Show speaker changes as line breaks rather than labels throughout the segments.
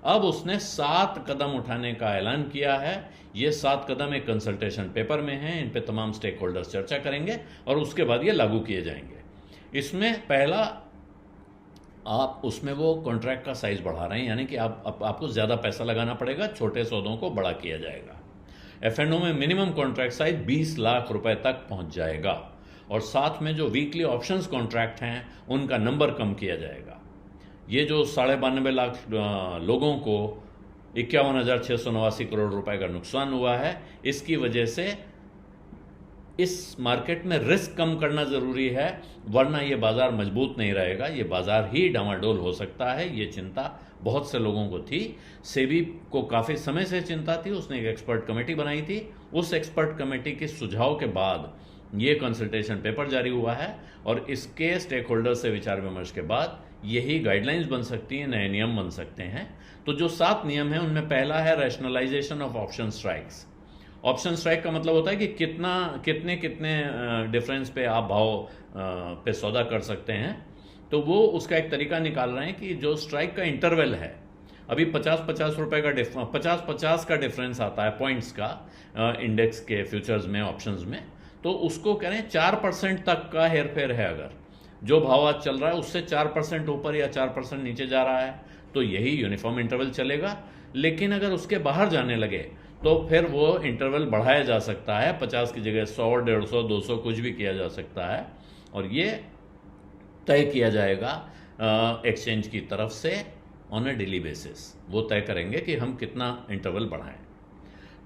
अब उसने 7 कदम उठाने का ऐलान किया है। ये 7 कदम एक कंसल्टेशन पेपर में हैं, इन पे तमाम स्टेक होल्डर्स चर्चा करेंगे और उसके बाद ये लागू किए जाएंगे। इसमें पहला, आप उसमें वो कॉन्ट्रैक्ट का साइज बढ़ा रहे हैं, यानी कि आपको ज़्यादा पैसा लगाना पड़ेगा, छोटे सौदों को बड़ा किया जाएगा। F&O में मिनिमम कॉन्ट्रैक्ट साइज 20 लाख रुपए तक पहुंच जाएगा और साथ में जो वीकली ऑप्शंस कॉन्ट्रैक्ट हैं उनका नंबर कम किया जाएगा। ये जो 92.5 लाख लोगों को 51,689 करोड़ रुपए का नुकसान हुआ है, इसकी वजह से इस मार्केट में रिस्क कम करना ज़रूरी है, वरना ये बाज़ार मजबूत नहीं रहेगा, ये बाज़ार ही डामाडोल हो सकता है। ये चिंता बहुत से लोगों को थी। सेबी को काफ़ी समय से चिंता थी, उसने एक एक्सपर्ट कमेटी बनाई थी। उस एक्सपर्ट कमेटी के सुझाव के बाद ये कंसल्टेशन पेपर जारी हुआ है और इसके स्टेक होल्डर से विचार विमर्श के बाद यही गाइडलाइंस बन सकती हैं, नए नियम बन सकते हैं। तो जो 7 नियम हैं उनमें पहला है rationalisation of option strikes. Option strike का मतलब होता है कि कितने डिफरेंस पे आप भाव पे सौदा कर सकते हैं। तो वो उसका एक तरीका निकाल रहे हैं कि जो स्ट्राइक का इंटरवल है, अभी 50-50 रुपए का 50-50 का डिफरेंस आता है पॉइंट्स का इंडेक्स के फ्यूचर्स में, ऑप्शंस में, तो उसको कह रहे हैं 4% तक का हेर फेर है। अगर जो भाव आज चल रहा है उससे 4% ऊपर या 4% नीचे जा रहा है तो यही यूनिफॉर्म इंटरवल चलेगा। लेकिन अगर उसके बाहर जाने लगे तो फिर वो इंटरवल बढ़ाया जा सकता है, 50 की जगह 100, 150, 200 कुछ भी किया जा सकता है और ये तय किया जाएगा एक्सचेंज की तरफ से ऑन अ डेली बेसिस। वो तय करेंगे कि हम कितना इंटरवल बढ़ाएं।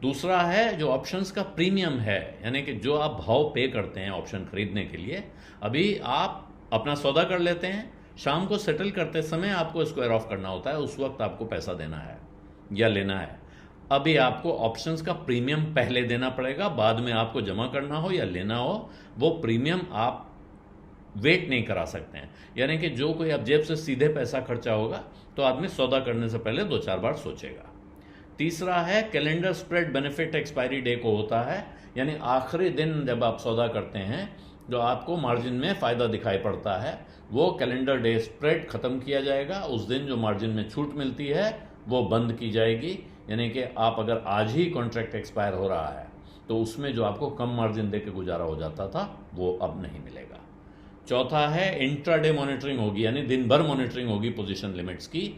दूसरा है जो ऑप्शंस का प्रीमियम है, यानी कि जो आप भाव पे करते हैं ऑप्शन खरीदने के लिए। अभी आप अपना सौदा कर लेते हैं, शाम को सेटल करते समय आपको स्क्वायर ऑफ करना होता है, उस वक्त आपको पैसा देना है या लेना है। अभी आपको ऑप्शंस का प्रीमियम पहले देना पड़ेगा, बाद में आपको जमा करना हो या लेना हो, वो प्रीमियम आप वेट नहीं करा सकते हैं। यानी कि जो कोई अब जेब से सीधे पैसा खर्चा होगा तो आदमी सौदा करने से पहले 2-4 बार सोचेगा। तीसरा है calendar spread benefit expiry day को होता है, यानी आखिरी दिन जब आप सौदा करते हैं जो आपको मार्जिन में फ़ायदा दिखाई पड़ता है, वो कैलेंडर डे स्प्रेड ख़त्म किया जाएगा। उस दिन जो मार्जिन में छूट मिलती है वो बंद की जाएगी, यानी कि आप अगर आज ही कॉन्ट्रैक्ट एक्सपायर हो रहा है तो उसमें जो आपको कम मार्जिन दे के गुजारा हो जाता था वो अब नहीं मिलेगा। चौथा है इंट्राडे मॉनिटरिंग होगी, यानी दिन भर मॉनिटरिंग होगी पोजीशन लिमिट्स की,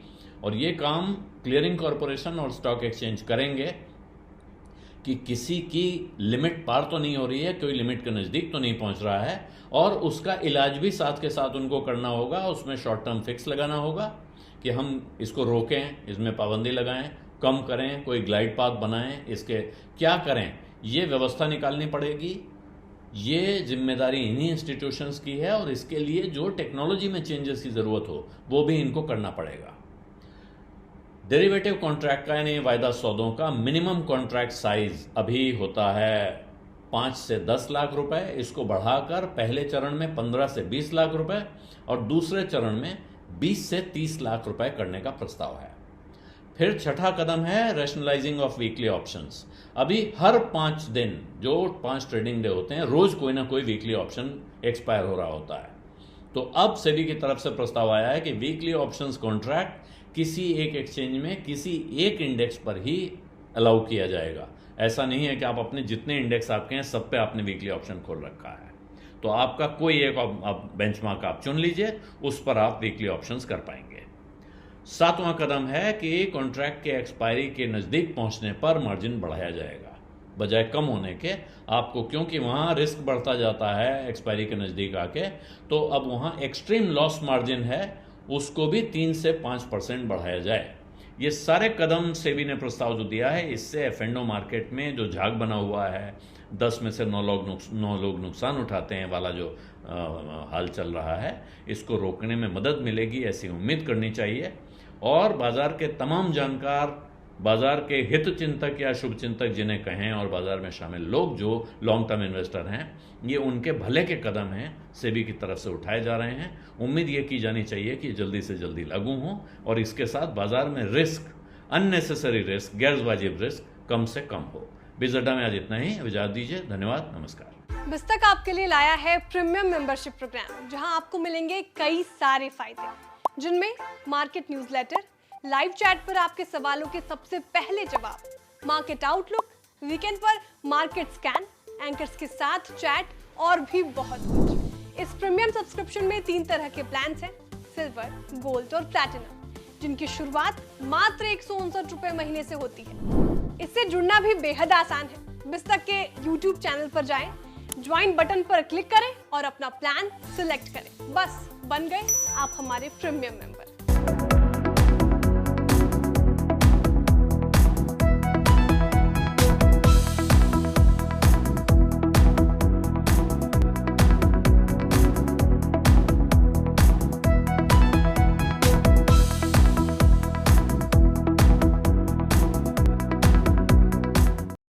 और ये काम क्लियरिंग कॉरपोरेशन और स्टॉक एक्सचेंज करेंगे कि किसी की लिमिट पार तो नहीं हो रही है, कोई लिमिट के नज़दीक तो नहीं पहुंच रहा है, और उसका इलाज भी साथ के साथ उनको करना होगा। उसमें शॉर्ट टर्म फिक्स लगाना होगा कि हम इसको रोकें, इसमें पाबंदी लगाएं, कम करें, कोई ग्लाइड पाथ बनाएं, इसके क्या करें, ये व्यवस्था निकालनी पड़ेगी। ये जिम्मेदारी इन्हीं इंस्टीट्यूशंस की है और इसके लिए जो टेक्नोलॉजी में चेंजेस की ज़रूरत हो वो भी इनको करना पड़ेगा। डेरिवेटिव कॉन्ट्रैक्ट का यानी वायदा सौदों का मिनिमम कॉन्ट्रैक्ट साइज अभी होता है 5 से 10 लाख रुपए, इसको बढ़ाकर पहले चरण में 15 से 20 लाख रुपए और दूसरे चरण में 20 से 30 लाख रुपए करने का प्रस्ताव है। फिर छठा कदम है रैशनलाइजिंग ऑफ वीकली ऑप्शंस। अभी हर 5 दिन, जो 5 ट्रेडिंग डे होते हैं, रोज कोई ना कोई वीकली ऑप्शन एक्सपायर हो रहा होता है। तो अब सेबी की तरफ से प्रस्ताव आया है कि वीकली ऑप्शंस कॉन्ट्रैक्ट किसी एक एक्सचेंज में किसी एक इंडेक्स पर ही अलाउ किया जाएगा। ऐसा नहीं है कि आप अपने जितने इंडेक्स आपके हैं सब पे आपने वीकली ऑप्शन खोल रखा है, तो आपका कोई एक बेंचमार्क आप चुन लीजिए, उस पर आप वीकली ऑप्शंस कर पाएंगे। 7वां कदम है कि कॉन्ट्रैक्ट के एक्सपायरी के नज़दीक पहुंचने पर मार्जिन बढ़ाया जाएगा, बजाय कम होने के। आपको क्योंकि वहाँ रिस्क बढ़ता जाता है एक्सपायरी के नज़दीक आके, तो अब वहाँ एक्सट्रीम लॉस मार्जिन है, उसको भी 3 से 5% बढ़ाया जाए। ये सारे कदम सेबी ने प्रस्ताव जो दिया है, इससे F&O मार्केट में जो झाग बना हुआ है, 10 में से 9 लोग नुकसान उठाते हैं वाला जो हाल चल रहा है, इसको रोकने में मदद मिलेगी, ऐसी उम्मीद करनी चाहिए। और बाजार के तमाम जानकार, बाजार के हित चिंतक या शुभ चिंतक जिन्हें कहें, और बाजार में शामिल लोग जो लॉन्ग टर्म इन्वेस्टर हैं, ये उनके भले के कदम हैं, सेबी की तरफ से उठाए जा रहे हैं। उम्मीद ये की जानी चाहिए कि जल्दी से जल्दी लागू हों और इसके साथ बाजार में रिस्क, अननेसेसरी रिस्क, गैर वाजिब रिस्क कम से कम हो। बिजअड्डा में आज इतना ही, इजाजत दीजिए, धन्यवाद, नमस्कार।
बिस्तक आपके लिए लाया है प्रीमियम मेंबरशिप प्रोग्राम, जहां आपको मिलेंगे कई सारे फायदे, जिनमें मार्केट न्यूज़लेटर, लाइव चैट पर आपके सवालों के सबसे पहले जवाब, मार्केट आउटलुक, वीकेंड पर मार्केट स्कैन, एंकर्स के साथ चैट और भी बहुत कुछ। इस प्रीमियम सब्सक्रिप्शन में 3 तरह के प्लान्स हैं, सिल्वर, गोल्ड और प्लैटिनम, जिनकी शुरुआत मात्र 159 रुपए महीने से होती है। इससे जुड़ना भी बेहद आसान है। बिस्तक के YouTube चैनल पर जाएं, ज्वाइन बटन पर क्लिक करें और अपना प्लान सिलेक्ट करें। बस बन गए आप हमारे प्रीमियम मेंबर।